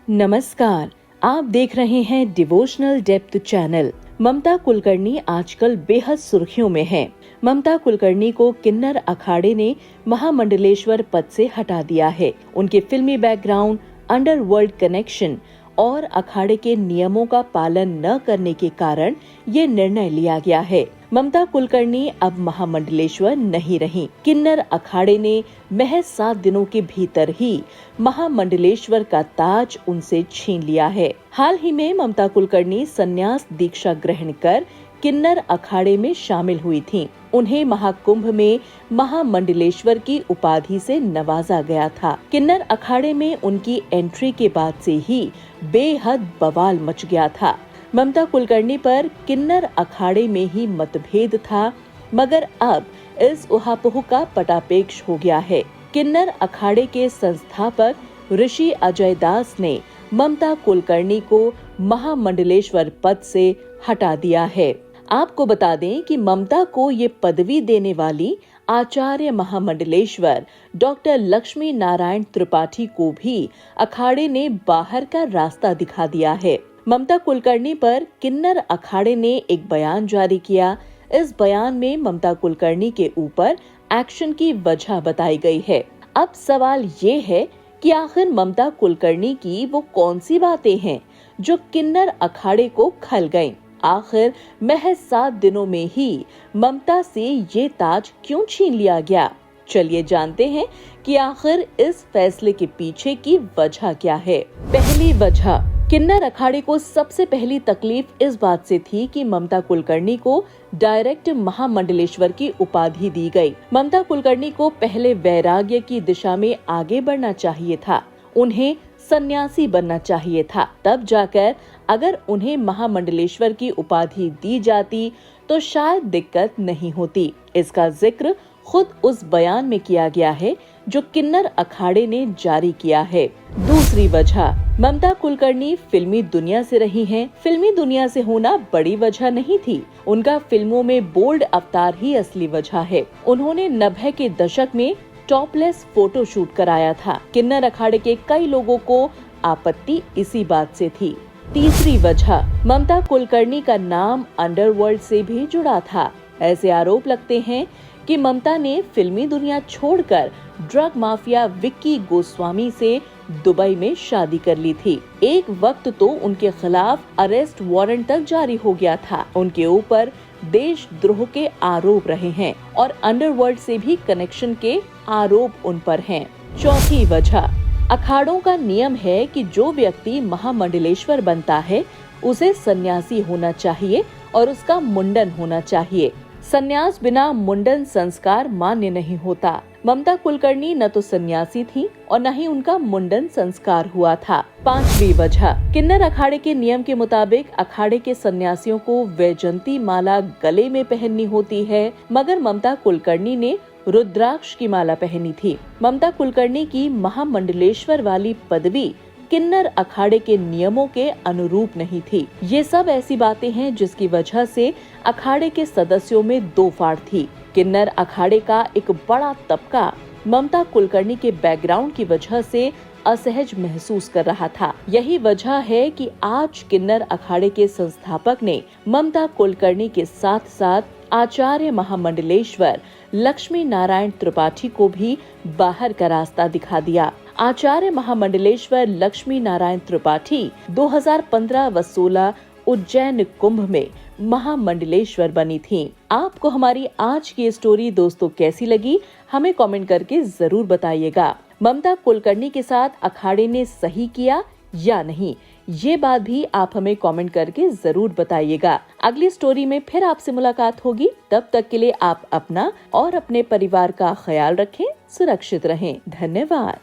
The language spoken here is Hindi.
नमस्कार, आप देख रहे हैं डिवोशनल डेप्थ चैनल। ममता कुलकर्णी आजकल बेहद सुर्खियों में हैं। ममता कुलकर्णी को किन्नर अखाड़े ने महामंडलेश्वर पद से हटा दिया है। उनके फिल्मी बैकग्राउंड, अंडरवर्ल्ड कनेक्शन और अखाड़े के नियमों का पालन न करने के कारण ये निर्णय लिया गया है। ममता कुलकर्णी अब महामंडलेश्वर नहीं रहीं। किन्नर अखाड़े ने महज 7 दिनों के भीतर ही महामंडलेश्वर का ताज उनसे छीन लिया है। हाल ही में ममता कुलकर्णी संन्यास दीक्षा ग्रहण कर किन्नर अखाड़े में शामिल हुई थीं। उन्हें महाकुंभ में महामंडलेश्वर की उपाधि से नवाजा गया था। किन्नर अखाड़े में उनकी एंट्री के बाद से ही बेहद बवाल मच गया था। ममता कुलकर्णी पर किन्नर अखाड़े में ही मतभेद था, मगर अब इस उहापोह का पटापेक्ष हो गया है। किन्नर अखाड़े के संस्थापक ऋषि अजय दास ने ममता कुलकर्णी को महामंडलेश्वर पद से हटा दिया है। आपको बता दें कि ममता को ये पदवी देने वाली आचार्य महामंडलेश्वर डॉक्टर लक्ष्मी नारायण त्रिपाठी को भी अखाड़े ने बाहर का रास्ता दिखा दिया है। ममता कुलकर्णी पर किन्नर अखाड़े ने एक बयान जारी किया। इस बयान में ममता कुलकर्णी के ऊपर एक्शन की वजह बताई गई है। अब सवाल ये है कि आखिर ममता कुलकर्णी की वो कौन सी बातें हैं जो किन्नर अखाड़े को खल गईं? आखिर महज 7 दिनों में ही ममता से ये ताज क्यों छीन लिया गया? चलिए जानते हैं कि आखिर इस फैसले के पीछे की वजह क्या है। पहली वजह, किन्नर अखाड़े को सबसे पहली तकलीफ इस बात से थी कि ममता कुलकर्णी को डायरेक्ट महामंडलेश्वर की उपाधि दी गई। ममता कुलकर्णी को पहले वैराग्य की दिशा में आगे बढ़ना चाहिए था। उन्हें सन्यासी बनना चाहिए था। तब जाकर अगर उन्हें महामंडलेश्वर की उपाधि दी जाती तो शायद दिक्कत नहीं होती। इसका जिक्र खुद उस बयान में किया गया है जो किन्नर अखाड़े ने जारी किया है। दूसरी वजह, ममता कुलकर्णी फिल्मी दुनिया से रही हैं। फिल्मी दुनिया से होना बड़ी वजह नहीं थी। उनका फिल्मों में बोल्ड अवतार ही असली वजह है। उन्होंने 90 के दशक में टॉपलेस फोटो शूट कराया था। किन्नर अखाड़े के कई लोगों को आपत्ति इसी बात से थी। तीसरी वजह, ममता कुलकर्णी का नाम अंडरवर्ल्ड से भी जुड़ा था। ऐसे आरोप लगते हैं कि ममता ने फिल्मी दुनिया छोड़कर ड्रग माफिया विक्की गोस्वामी से दुबई में शादी कर ली थी। एक वक्त तो उनके खिलाफ अरेस्ट वारंट तक जारी हो गया था। उनके ऊपर देशद्रोह के आरोप रहे हैं और अंडरवर्ल्ड से भी कनेक्शन के आरोप उन पर हैं। चौथी वजह, अखाड़ों का नियम है कि जो व्यक्ति महामंडलेश्वर बनता है उसे सन्यासी होना चाहिए और उसका मुंडन होना चाहिए। सन्यास बिना मुंडन संस्कार मान्य नहीं होता। ममता कुलकर्णी न तो सन्यासी थी और न ही उनका मुंडन संस्कार हुआ था। पांचवी वजह, किन्नर अखाड़े के नियम के मुताबिक अखाड़े के सन्यासियों को वैजयंती माला गले में पहननी होती है, मगर ममता कुलकर्णी ने रुद्राक्ष की माला पहनी थी। ममता कुलकर्णी की महामंडलेश्वर वाली पदवी किन्नर अखाड़े के नियमों के अनुरूप नहीं थी। ये सब ऐसी बातें हैं जिसकी वजह से अखाड़े के सदस्यों में दो फाड़ थी। किन्नर अखाड़े का एक बड़ा तबका ममता कुलकर्णी के बैकग्राउंड की वजह से असहज महसूस कर रहा था। यही वजह है कि आज किन्नर अखाड़े के संस्थापक ने ममता कुलकर्णी के साथ साथ आचार्य महामंडलेश्वर लक्ष्मी नारायण त्रिपाठी को भी बाहर का रास्ता दिखा दिया। आचार्य महामंडलेश्वर लक्ष्मी नारायण त्रिपाठी 2015 व 16 उज्जैन कुंभ में महामंडलेश्वर बनी थीं। आपको हमारी आज की स्टोरी दोस्तों कैसी लगी, हमें कमेंट करके जरूर बताइएगा। ममता कुलकर्णी के साथ अखाड़े ने सही किया या नहीं, ये बात भी आप हमें कमेंट करके जरूर बताइएगा। अगली स्टोरी में फिर आपसे मुलाकात होगी। तब तक के लिए आप अपना और अपने परिवार का ख्याल रखें, सुरक्षित रहें। धन्यवाद।